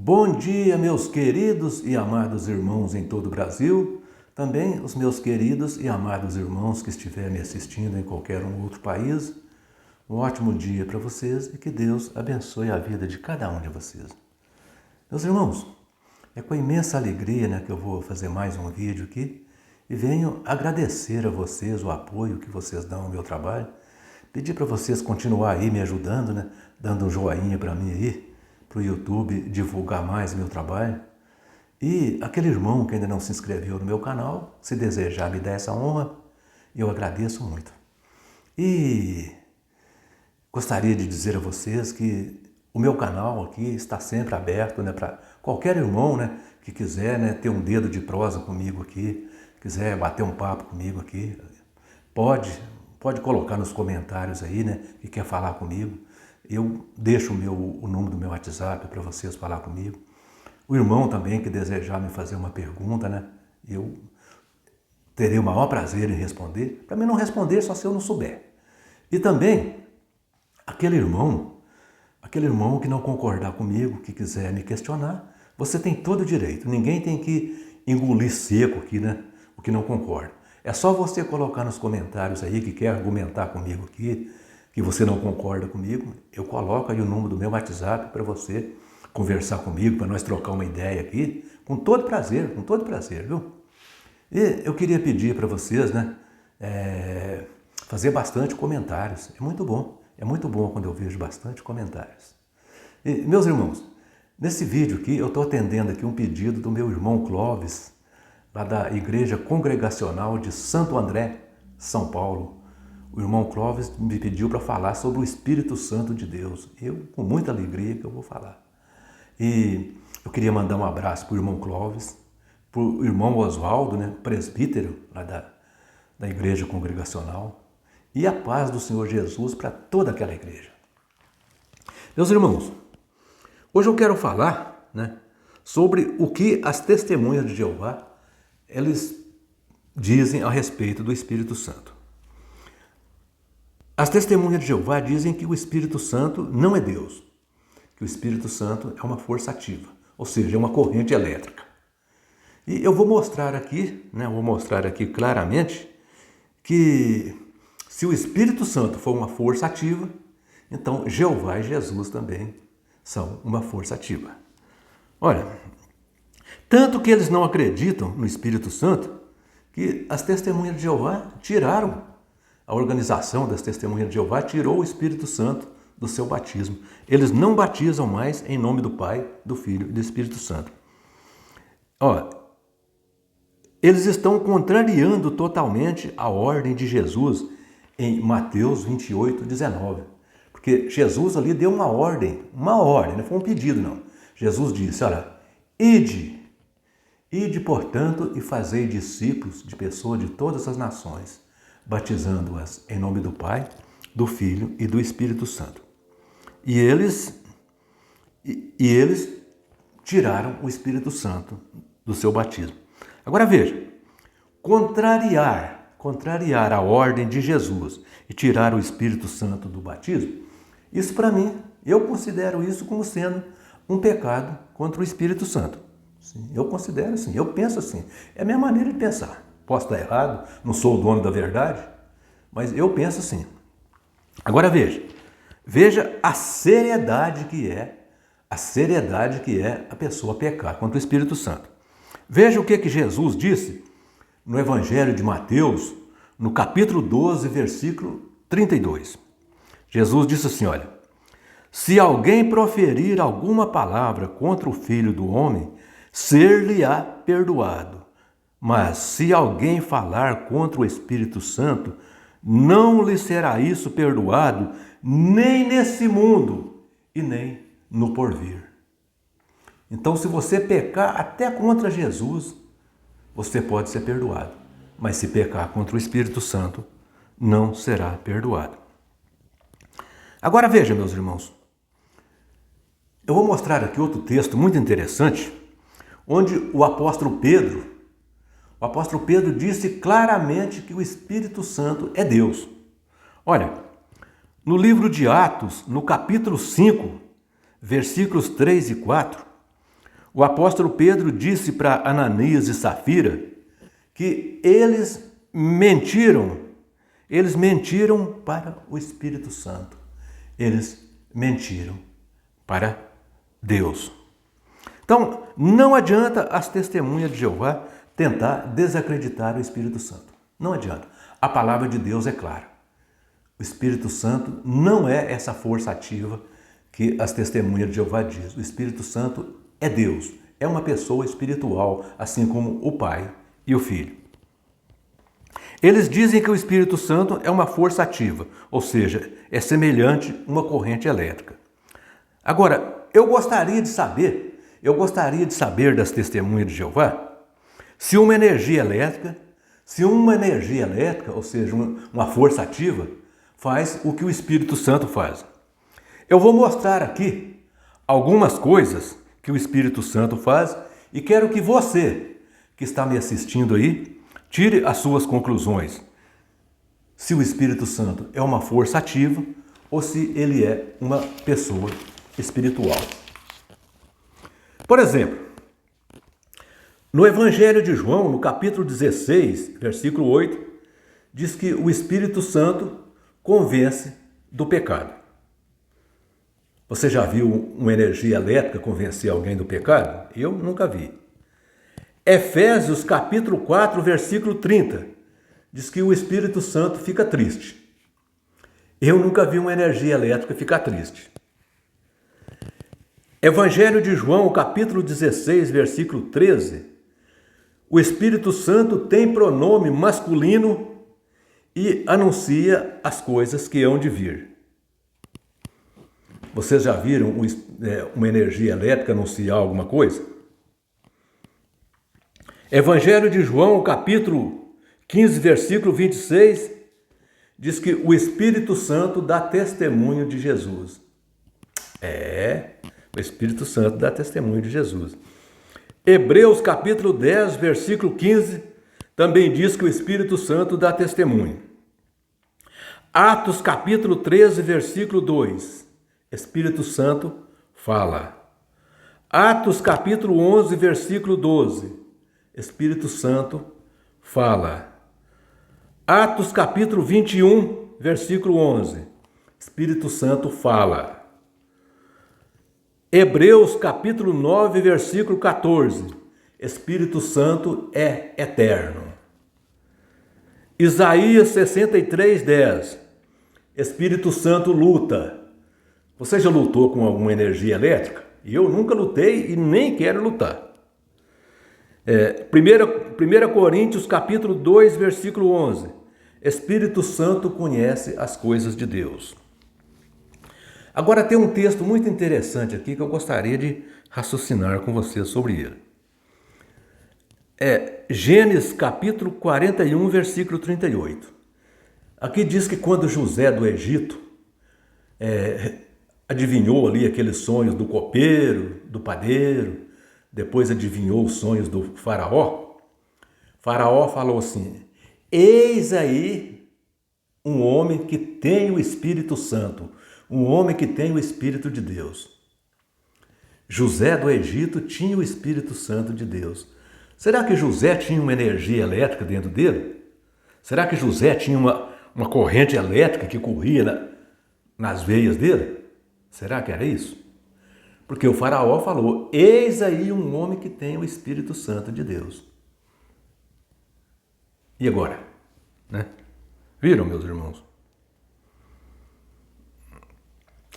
Bom dia, meus queridos e amados irmãos em todo o Brasil, também os meus queridos e amados irmãos que estiverem me assistindo em qualquer outro país. Um ótimo dia para vocês e que Deus abençoe a vida de cada um de vocês. Meus irmãos, é com imensa alegria que eu vou fazer mais um vídeo aqui e venho agradecer a vocês o apoio que vocês dão ao meu trabalho, pedir para vocês continuar aí me ajudando, dando um joinha para mim aí, para o YouTube divulgar mais meu trabalho. E aquele irmão que ainda não se inscreveu no meu canal, se desejar me dar essa honra, eu agradeço muito. E gostaria de dizer a vocês que o meu canal aqui está sempre aberto para qualquer irmão que quiser ter um dedo de prosa comigo aqui, quiser bater um papo comigo aqui, pode colocar nos comentários aí que quer falar comigo. Eu deixo o número do meu WhatsApp para vocês falar comigo. O irmão também que desejar me fazer uma pergunta, eu terei o maior prazer em responder. Para mim não responder só se eu não souber. E também aquele irmão que não concordar comigo, que quiser me questionar, você tem todo o direito. Ninguém tem que engolir seco aqui, o que não concorda. É só você colocar nos comentários aí que quer argumentar comigo aqui, que você não concorda comigo, eu coloco aí o número do meu WhatsApp para você conversar comigo, para nós trocar uma ideia aqui, com todo prazer, viu? E eu queria pedir para vocês, fazer bastante comentários. É muito bom quando eu vejo bastante comentários. E, meus irmãos, nesse vídeo aqui eu estou atendendo aqui um pedido do meu irmão Clóvis, lá da Igreja Congregacional de Santo André, São Paulo. O irmão Clóvis me pediu para falar sobre o Espírito Santo de Deus. Eu, com muita alegria, que eu vou falar. E eu queria mandar um abraço para o irmão Clóvis, para o irmão Oswaldo, presbítero lá da Igreja Congregacional, e a paz do Senhor Jesus para toda aquela igreja. Meus irmãos, hoje eu quero falar sobre o que as testemunhas de Jeová eles dizem a respeito do Espírito Santo. As testemunhas de Jeová dizem que o Espírito Santo não é Deus, que o Espírito Santo é uma força ativa, ou seja, é uma corrente elétrica. E eu vou mostrar aqui claramente que se o Espírito Santo for uma força ativa, então Jeová e Jesus também são uma força ativa. Olha, tanto que eles não acreditam no Espírito Santo que as testemunhas de Jeová tiraram. A organização das testemunhas de Jeová tirou o Espírito Santo do seu batismo. Eles não batizam mais em nome do Pai, do Filho e do Espírito Santo. Eles estão contrariando totalmente a ordem de Jesus em Mateus 28, 19. Porque Jesus ali deu uma ordem, não foi um pedido não. Jesus disse, ide, portanto, e fazei discípulos de pessoas de todas as nações, batizando-as em nome do Pai, do Filho e do Espírito Santo. E eles tiraram o Espírito Santo do seu batismo. Agora veja, contrariar a ordem de Jesus e tirar o Espírito Santo do batismo, isso para mim, eu considero isso como sendo um pecado contra o Espírito Santo. Sim, eu considero assim, eu penso assim, é a minha maneira de pensar. Posso estar errado, não sou o dono da verdade, mas eu penso assim. Agora veja a seriedade que é a pessoa pecar contra o Espírito Santo. Veja o que Jesus disse no Evangelho de Mateus, no capítulo 12, versículo 32. Jesus disse assim, se alguém proferir alguma palavra contra o Filho do Homem, ser-lhe-á perdoado. Mas se alguém falar contra o Espírito Santo, não lhe será isso perdoado, nem nesse mundo e nem no porvir. Então, se você pecar até contra Jesus, você pode ser perdoado. Mas se pecar contra o Espírito Santo, não será perdoado. Agora veja, meus irmãos, eu vou mostrar aqui outro texto muito interessante, onde o apóstolo Pedro disse claramente que o Espírito Santo é Deus. Olha, no livro de Atos, no capítulo 5, versículos 3 e 4, o apóstolo Pedro disse para Ananias e Safira que eles mentiram para o Espírito Santo. Eles mentiram para Deus. Então, não adianta as testemunhas de Jeová tentar desacreditar o Espírito Santo. Não adianta. A palavra de Deus é clara. O Espírito Santo não é essa força ativa que as testemunhas de Jeová dizem. O Espírito Santo é Deus, é uma pessoa espiritual, assim como o Pai e o Filho. Eles dizem que o Espírito Santo é uma força ativa, ou seja, é semelhante a uma corrente elétrica. Agora, eu gostaria de saber das testemunhas de Jeová, se uma energia elétrica, ou seja, uma força ativa, faz o que o Espírito Santo faz. Eu vou mostrar aqui algumas coisas que o Espírito Santo faz e quero que você, que está me assistindo aí, tire as suas conclusões. Se o Espírito Santo é uma força ativa ou se ele é uma pessoa espiritual. Por exemplo, no Evangelho de João, no capítulo 16, versículo 8, diz que o Espírito Santo convence do pecado. Você já viu uma energia elétrica convencer alguém do pecado? Eu nunca vi. Efésios capítulo 4, versículo 30, diz que o Espírito Santo fica triste. Eu nunca vi uma energia elétrica ficar triste. Evangelho de João, capítulo 16, versículo 13, o Espírito Santo tem pronome masculino e anuncia as coisas que hão de vir. Vocês já viram uma energia elétrica anunciar alguma coisa? Evangelho de João, capítulo 15, versículo 26, diz que o Espírito Santo dá testemunho de Jesus. O Espírito Santo dá testemunho de Jesus. Hebreus capítulo 10, versículo 15, também diz que o Espírito Santo dá testemunho. Atos capítulo 13, versículo 2, Espírito Santo fala. Atos capítulo 11, versículo 12, Espírito Santo fala. Atos capítulo 21, versículo 11, Espírito Santo fala. Hebreus capítulo 9, versículo 14, Espírito Santo é eterno. Isaías 63, 10, Espírito Santo luta. Você já lutou com alguma energia elétrica? Eu nunca lutei e nem quero lutar. 1 Coríntios capítulo 2, versículo 11, Espírito Santo conhece as coisas de Deus. Agora tem um texto muito interessante aqui que eu gostaria de raciocinar com você sobre ele. Gênesis capítulo 41, versículo 38. Aqui diz que quando José do Egito adivinhou ali aqueles sonhos do copeiro, do padeiro, depois adivinhou os sonhos do faraó, Faraó falou assim: eis aí um homem que tem o Espírito Santo, um homem que tem o Espírito de Deus. José do Egito tinha o Espírito Santo de Deus. Será que José tinha uma energia elétrica dentro dele? Será que José tinha uma corrente elétrica que corria nas veias dele? Será que era isso? Porque o faraó falou: eis aí um homem que tem o Espírito Santo de Deus. E agora? Viram, meus irmãos?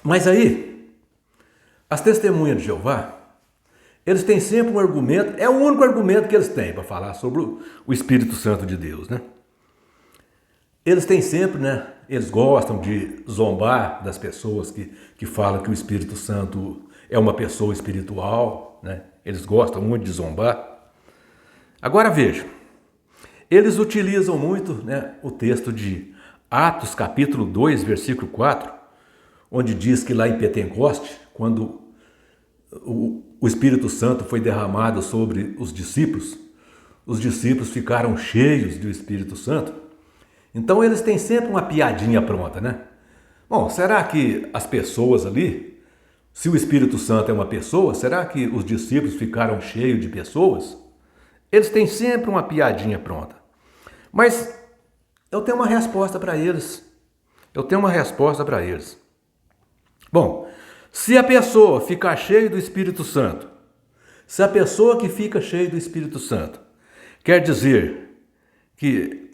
Mas aí, as testemunhas de Jeová, eles têm sempre um argumento, é o único argumento que eles têm para falar sobre o Espírito Santo de Deus, Eles têm sempre, eles gostam de zombar das pessoas que falam que o Espírito Santo é uma pessoa espiritual, Eles gostam muito de zombar. Agora veja, eles utilizam muito o texto de Atos capítulo 2, versículo 4, onde diz que lá em Pentecoste, quando o Espírito Santo foi derramado sobre os discípulos ficaram cheios do Espírito Santo. Então eles têm sempre uma piadinha pronta, Bom, será que as pessoas ali Se o Espírito Santo é uma pessoa, será que os discípulos ficaram cheios de pessoas? Eles têm sempre uma piadinha pronta. Mas eu tenho uma resposta para eles. Bom, se a pessoa ficar cheia do Espírito Santo, se a pessoa que fica cheia do Espírito Santo quer dizer que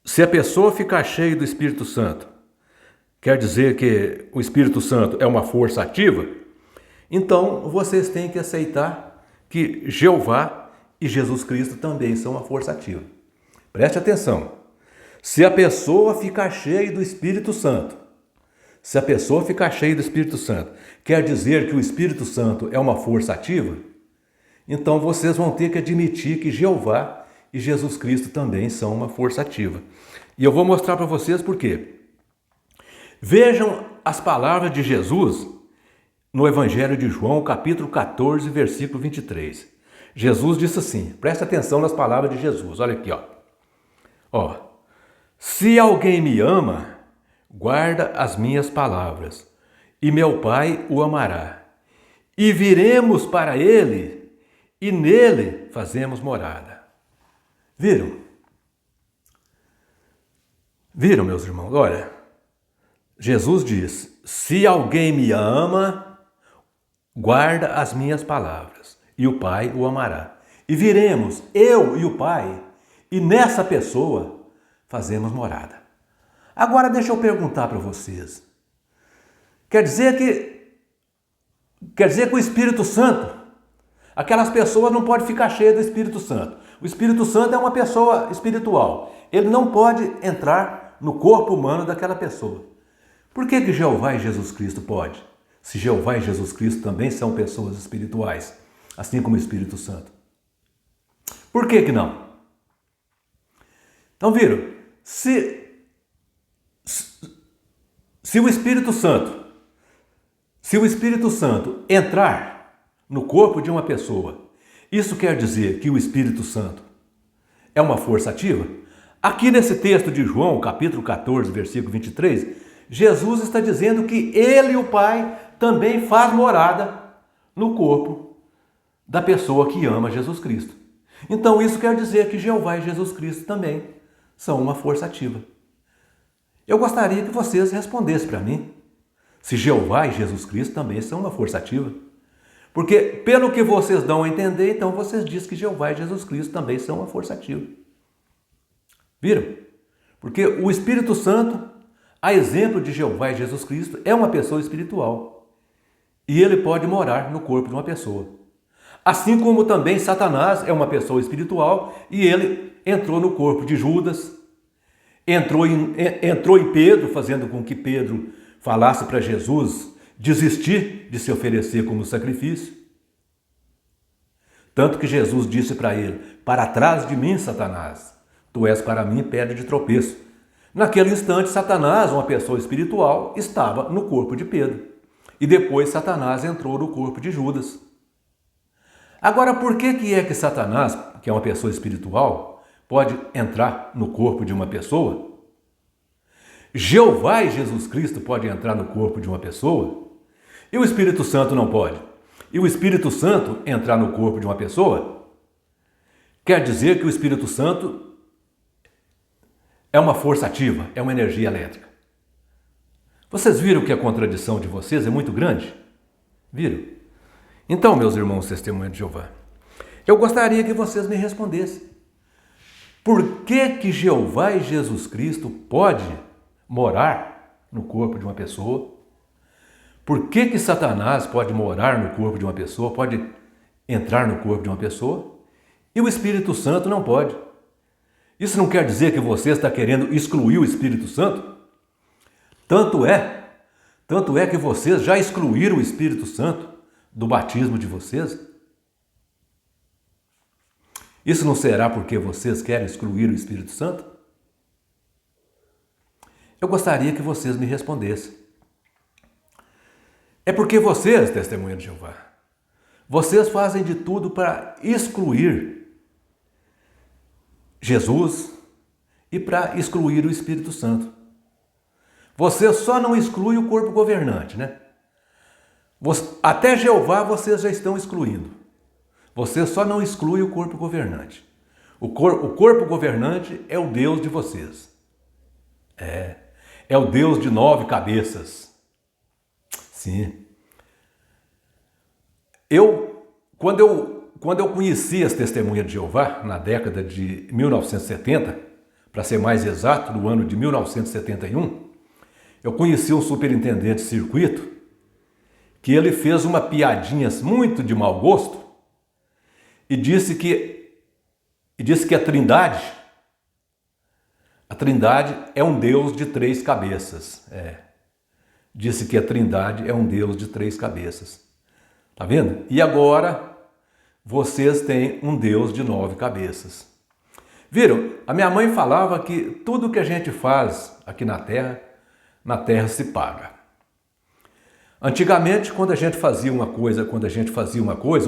se a pessoa ficar cheia do Espírito Santo quer dizer que o Espírito Santo é uma força ativa, então vocês têm que aceitar que Jeová e Jesus Cristo também são uma força ativa. Preste atenção. Se a pessoa ficar cheia do Espírito Santo, quer dizer que o Espírito Santo é uma força ativa, então vocês vão ter que admitir que Jeová e Jesus Cristo também são uma força ativa. E eu vou mostrar para vocês por quê. Vejam as palavras de Jesus no Evangelho de João, capítulo 14, versículo 23. Jesus disse assim, presta atenção nas palavras de Jesus, olha aqui, ó. Se alguém me ama, guarda as minhas palavras, e meu Pai o amará. E viremos para ele, e nele fazemos morada. Viram? Viram, meus irmãos? Olha, Jesus diz, se alguém me ama, guarda as minhas palavras, e o Pai o amará. E viremos, eu e o Pai, e nessa pessoa fazemos morada. Agora deixa eu perguntar para vocês. Quer dizer que o Espírito Santo, aquelas pessoas não podem ficar cheias do Espírito Santo. O Espírito Santo é uma pessoa espiritual. Ele não pode entrar no corpo humano daquela pessoa. Por que Jeová e Jesus Cristo pode? Se Jeová e Jesus Cristo também são pessoas espirituais, assim como o Espírito Santo. Por que não? Então viram, se o Espírito Santo entrar no corpo de uma pessoa, isso quer dizer que o Espírito Santo é uma força ativa? Aqui nesse texto de João, capítulo 14, versículo 23, Jesus está dizendo que ele e o Pai também faz morada no corpo da pessoa que ama Jesus Cristo. Então isso quer dizer que Jeová e Jesus Cristo também são uma força ativa. Eu gostaria que vocês respondessem para mim se Jeová e Jesus Cristo também são uma força ativa. Porque, pelo que vocês dão a entender, então vocês dizem que Jeová e Jesus Cristo também são uma força ativa. Viram? Porque o Espírito Santo, a exemplo de Jeová e Jesus Cristo, é uma pessoa espiritual. E ele pode morar no corpo de uma pessoa. Assim como também Satanás é uma pessoa espiritual e ele entrou no corpo de Judas, entrou em Pedro, fazendo com que Pedro falasse para Jesus desistir de se oferecer como sacrifício. Tanto que Jesus disse para ele, para trás de mim, Satanás, tu és para mim pedra de tropeço. Naquele instante, Satanás, uma pessoa espiritual, estava no corpo de Pedro. E depois Satanás entrou no corpo de Judas. Agora, por que é que Satanás, que é uma pessoa espiritual, pode entrar no corpo de uma pessoa? Jeová e Jesus Cristo podem entrar no corpo de uma pessoa? E o Espírito Santo não pode? E o Espírito Santo entrar no corpo de uma pessoa? Quer dizer que o Espírito Santo é uma força ativa, é uma energia elétrica. Vocês viram que a contradição de vocês é muito grande? Viram? Então, meus irmãos testemunhas de Jeová, eu gostaria que vocês me respondessem. Por que Jeová e Jesus Cristo pode morar no corpo de uma pessoa? Por que Satanás pode morar no corpo de uma pessoa, pode entrar no corpo de uma pessoa, e o Espírito Santo não pode? Isso não quer dizer que você está querendo excluir o Espírito Santo? Tanto é que vocês já excluíram o Espírito Santo do batismo de vocês? Isso não será porque vocês querem excluir o Espírito Santo? Eu gostaria que vocês me respondessem. É porque vocês, testemunha de Jeová, vocês fazem de tudo para excluir Jesus e para excluir o Espírito Santo. Você só não exclui o corpo governante, né? Até Jeová vocês já estão excluindo. Você só não exclui o corpo governante. O corpo governante é o Deus de vocês. É o Deus de 9 cabeças. Sim. Quando eu conheci as Testemunhas de Jeová, na década de 1970, para ser mais exato, no ano de 1971, eu conheci um superintendente de circuito que ele fez uma piadinha muito de mau gosto e disse que a Trindade é um Deus de 3 cabeças. Disse que a Trindade é um Deus de 3 cabeças. Tá vendo? E agora vocês têm um Deus de 9 cabeças. Viram? A minha mãe falava que tudo que a gente faz aqui na terra se paga. Antigamente, quando a gente fazia uma coisa,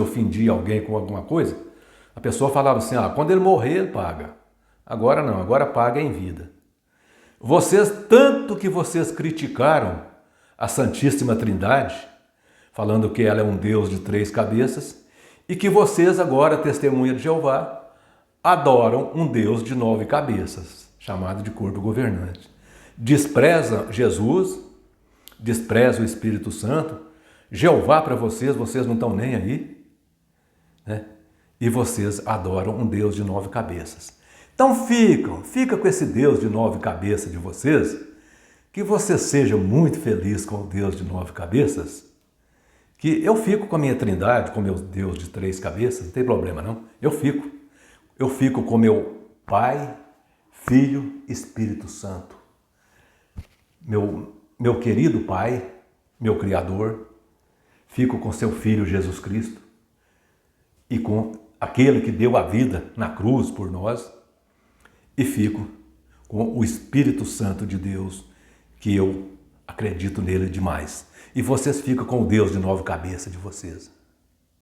ofendia alguém com alguma coisa, a pessoa falava assim, quando ele morrer, ele paga. Agora não, agora paga em vida. Tanto que vocês criticaram a Santíssima Trindade, falando que ela é um Deus de 3 cabeças, e que vocês agora, Testemunha de Jeová, adoram um Deus de 9 cabeças, chamado de corpo governante. Despreza Jesus, despreza o Espírito Santo, Jeová para vocês não estão nem aí, né? E vocês adoram um Deus de 9 cabeças. Então fica com esse Deus de 9 cabeças de vocês, que você seja muito feliz com o Deus de 9 cabeças, que eu fico com a minha Trindade, com o meu Deus de 3 cabeças, não tem problema não, eu fico com meu Pai, Filho, Espírito Santo, meu querido Pai, meu Criador, fico com seu Filho Jesus Cristo e com aquele que deu a vida na cruz por nós, e fico com o Espírito Santo de Deus, que eu acredito nele demais. E vocês ficam com o Deus de 9 cabeças de vocês.